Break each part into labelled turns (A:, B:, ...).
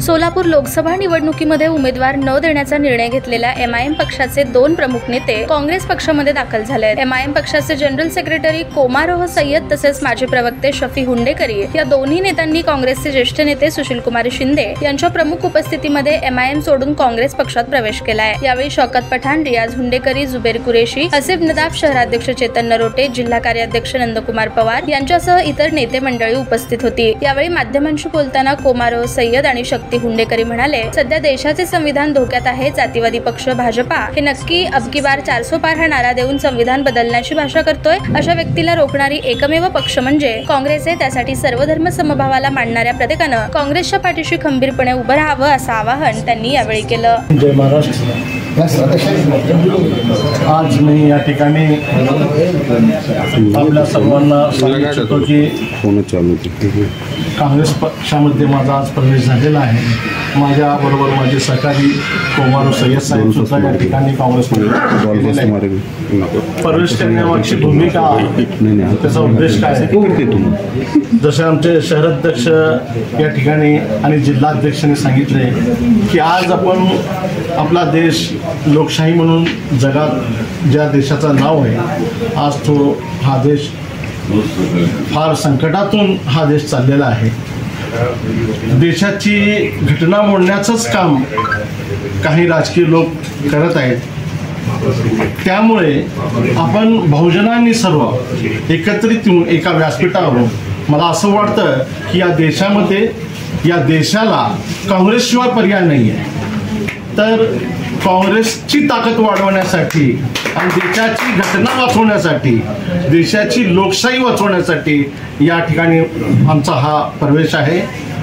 A: सोलापूर लोकसभा निवडणुकीमध्ये उमेदवार न देण्याचा निर्णय घेतलेल्या एमआयएम पक्षाचे 2 प्रमुख नेते काँग्रेस पक्षामध्ये दाखल झाले आहेत। एमआयएम पक्षाचे जनरल सेक्रेटरी कोमारोह सय्यद तसेच माजी प्रवक्ते शफी हुंडेकरी या दोन्ही नेत्यांनी काँग्रेसचे ज्येष्ठ नेते सुशीलकुमार शिंदे यांच्या प्रमुख उपस्थितीमध्ये एमआयएम सोडून काँग्रेस पक्षात प्रवेश केला आहे। यावेळी शौकत पठाण, रियाज हुंडेकरी, जुबेर कुरेशी, हसीब नदाफ, शहराध्यक्ष चेतन नरोटे, जिल्हा कार्याध्यक्ष नंदकुमार पवार यांच्यासह इतर नेते मंडळी उपस्थित होती। यावेळी माध्यमांशी बोलताना कोमारोह सय्यद आणि शक्ती हुंडेकरी म्हणाले, सध्या देशाचे संविधान धोक्यात आहे। जातीवादी पक्ष भाजपा हे नक्की अब की बार 400 पार हा नारा देऊन संविधान बदलण्याची भाषा करतोय। अशा व्यक्तीला रोखणारी एकमेव पक्ष म्हणजे काँग्रेस आहे। त्यासाठी सर्व धर्म समभावाला मानणाऱ्या प्रत्येकानं काँग्रेसच्या पाठीशी खंबीरपणे उभं राहावं असं आवाहन त्यांनी यावेळी केलं।
B: जय महाराष्ट्र। आज मी या ठिकाणी आपल्या सर्वांना सांगतो की काँग्रेस पक्षामध्ये माझा आज प्रवेश झालेला आहे। माझ्याबरोबर माझे सहकारी कोमारोह सय्यद साहेब सुद्धा या ठिकाणी काँग्रेसमध्ये प्रवेश करण्यामागची भूमिका, त्याचा उद्देश काय आहे, जसे आमचे शहराध्यक्ष या ठिकाणी आणि जिल्हाध्यक्षांनी सांगितले की आज आपण आपला देश लोकशाही म्हणून जगात ज्या देशाचं नाव आहे, आज हा देश फार संकटातून हा देश चाललेला आहे। देशाची घटना मोडण्याचंच काम काही राजकीय लोक करत आहेत। त्यामुळे आपण बहुजनांनी सर्व एकत्रित येऊन एका व्यासपीठावर, मला असं वाटतं की या देशामध्ये, या देशाला काँग्रेसशिवाय पर्याय नाही आहे। तर काँग्रेसची ताकद वाढवण्यासाठी आणि देशाची घटना वाचवण्यासाठी, देशाची लोकशाही वाचवण्यासाठी या ठिकाणी आमचा हा प्रवेश आहे।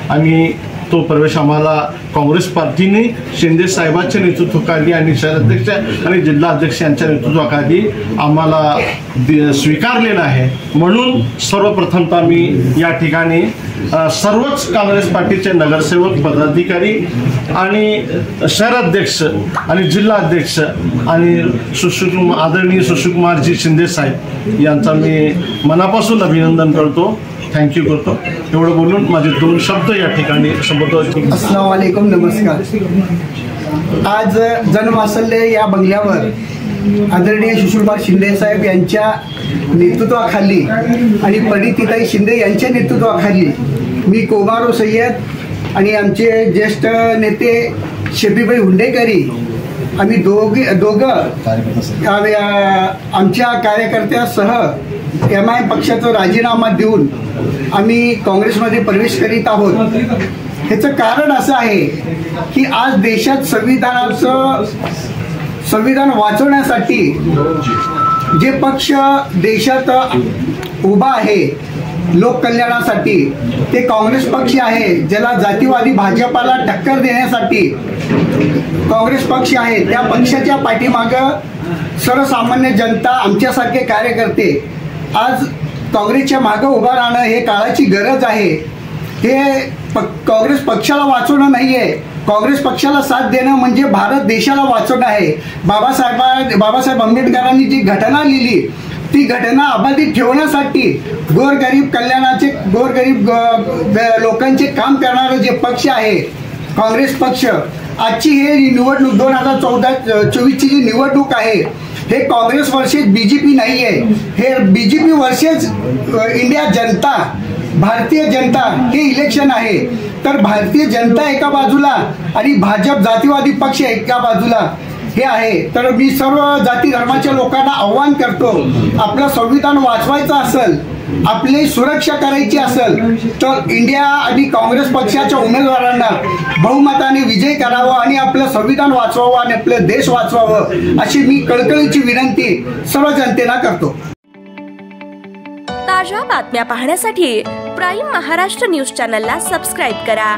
B: आणि तो प्रवेश आम्हाला काँग्रेस पार्टीने शिंदे साहेबांच्या नेतृत्वाखाली आणि शहराध्यक्ष आणि जिल्हाध्यक्ष यांच्या नेतृत्वाखाली आम्हाला स्वीकारलेला आहे। म्हणून सर्वप्रथमतः मी या ठिकाणी सर्वच काँग्रेस पार्टीचे नगरसेवक, पदाधिकारी आणि शहराध्यक्ष आणि जिल्हाध्यक्ष आणि आदरणीय सुशीलकुमारजी शिंदे साहेब यांचा मी मनापासून अभिनंदन करतो, थँक्यू करतो। एवढं बोलून माझे 2 शब्द या ठिकाणी संबोधतो।
C: अस्सलाम वालेकुम, नमस्कार। आज जनवात्सल्य या बंगल्यावर आदरणीय सुशीलकुमार शिंदे साहेब यांच्या नेतृत्वाखाली आणि परिणितीताई शिंदे यांच्या नेतृत्वाखाली मी कोमारोह सय्यद आणि आमचे ज्येष्ठ नेते शफीभाई हुंडेकरी आम्ही दोघं आमच्या कार्यकर्त्यासह एमआयएम पक्षाचा राजीनामा देऊन आम्ही काँग्रेसमध्ये प्रवेश करीत आहोत। ह्याचं कारण असं आहे की आज देशात संविधान वाचवण्यासाठी जे पक्ष देशात उभा आहे लोककल्याणासाठी, ते काँग्रेस पक्ष आहे। ज्याला जातीवादी भाजपाला टक्कर देण्यासाठी काँग्रेस पक्ष आहे, त्या पक्षाच्या पाठीमागं सर्वसामान्य जनता, आमच्यासारखे कार्यकर्ते आज काँग्रेसच्या मागं उभं राहणं हे काळाची गरज आहे। हे काँग्रेस पक्षाला वाचवणं नाही आहे, काँग्रेस पक्षाला साथ देणं म्हणजे भारत देशाला वाचवणं आहे। बाबासाहेब आंबेडकरांनी जी घटना लिहिली, ती घटना अबाधित ठेवण्यासाठी गोरगरीब कल्याणाचे, गोरगरीब लोकांचे काम करणारं जे पक्ष आहे काँग्रेस पक्ष, आजची हे निवडणूक 2024ची जी निवडणूक आहे, हे काँग्रेस वर्सेस बीजेपी नाही आहे, हे बीजेपी वर्सेस इंडिया जनता, भारतीय जनता हे इलेक्शन आहे। तर भारतीय जनता एका बाजूला आणि भाजप जातीवादी पक्ष एका बाजूला हे आहे। तर मी सर्व जाती धर्माच्या लोकांना आव्हान करतो, आपलं संविधान वाचवायचं असेल, आपली सुरक्षा करायची असेल तर इंडिया आणि काँग्रेस पक्षाच्या उमेदवारांना बहुमताने विजय करावा आणि आपलं संविधान वाचवावं आणि आपलं देश वाचवावं अशी मी कळकळीची विनंती सर्व जनतेला करतो।
A: ताज्या बातम्या पाहण्यासाठी प्राईम महाराष्ट्र न्यूज चॅनलला सबस्क्राईब करा।